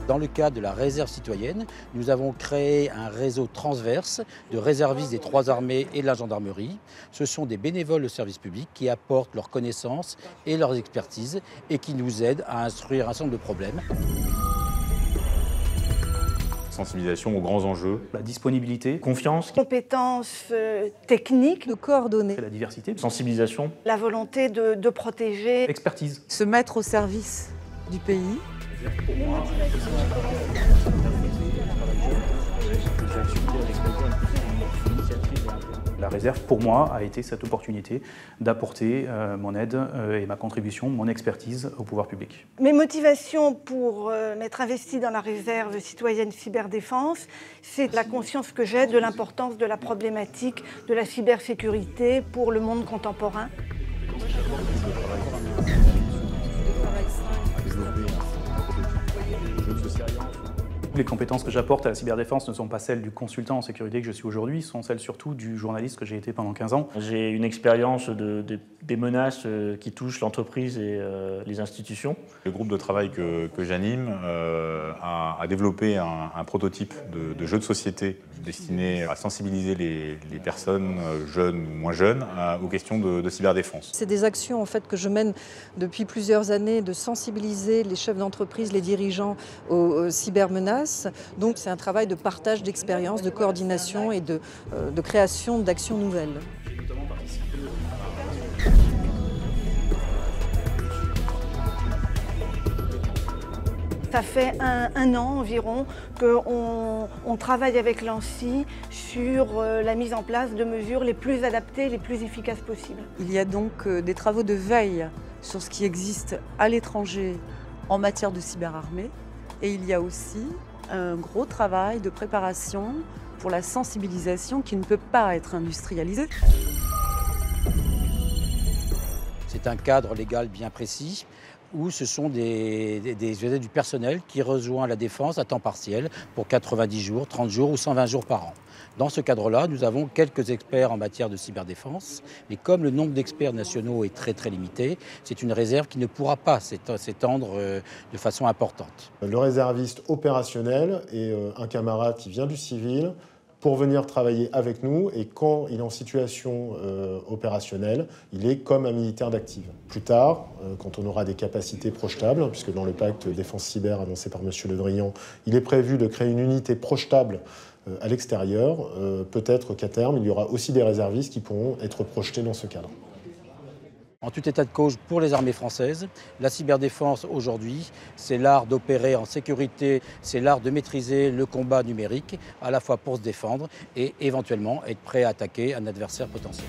Dans le cadre de la réserve citoyenne, nous avons créé un réseau transverse de réservistes des 3 armées et de la gendarmerie. Ce sont des bénévoles de service public qui apportent leurs connaissances et leurs expertises et qui nous aident à instruire un certain nombre de problèmes. Sensibilisation aux grands enjeux. La disponibilité, confiance, compétences techniques, de coordonner, la diversité, sensibilisation, la volonté de protéger, expertise. se mettre au service du pays. La réserve, pour moi, a été cette opportunité d'apporter mon aide et ma contribution, mon expertise au pouvoir public. Mes motivations pour m'être investie dans la réserve citoyenne cyberdéfense, c'est la conscience que j'ai de l'importance de la problématique de la cybersécurité pour le monde contemporain. Les compétences que j'apporte à la cyberdéfense ne sont pas celles du consultant en sécurité que je suis aujourd'hui, sont celles surtout du journaliste que j'ai été pendant 15 ans. J'ai une expérience des menaces qui touchent l'entreprise et les institutions. Le groupe de travail que j'anime a développé un prototype de jeu de société destiné à sensibiliser les personnes jeunes ou moins jeunes aux questions de cyberdéfense. C'est des actions en fait, que je mène depuis plusieurs années de sensibiliser les chefs d'entreprise, les dirigeants aux cybermenaces. Donc c'est un travail de partage d'expériences, de coordination et de création d'actions nouvelles. Ça fait un an environ qu'on travaille avec l'ANSSI sur la mise en place de mesures les plus adaptées, les plus efficaces possibles. Il y a donc des travaux de veille sur ce qui existe à l'étranger en matière de cyberarmée et il y a aussi un gros travail de préparation pour la sensibilisation qui ne peut pas être industrialisée. C'est un cadre légal bien précis où ce sont du personnel qui rejoint la défense à temps partiel pour 90 jours, 30 jours ou 120 jours par an. Dans ce cadre-là, nous avons quelques experts en matière de cyberdéfense, mais comme le nombre d'experts nationaux est très limité, c'est une réserve qui ne pourra pas s'étendre de façon importante. Le réserviste opérationnel est un camarade qui vient du civil pour venir travailler avec nous et quand il est en situation opérationnelle, il est comme un militaire d'active. Plus tard, quand on aura des capacités projetables, puisque dans le pacte défense cyber annoncé par M. Le Drian, il est prévu de créer une unité projetable à l'extérieur, peut-être qu'à terme, il y aura aussi des réservistes qui pourront être projetés dans ce cadre. En tout état de cause, pour les armées françaises, la cyberdéfense aujourd'hui, c'est l'art d'opérer en sécurité, c'est l'art de maîtriser le combat numérique, à la fois pour se défendre et éventuellement être prêt à attaquer un adversaire potentiel.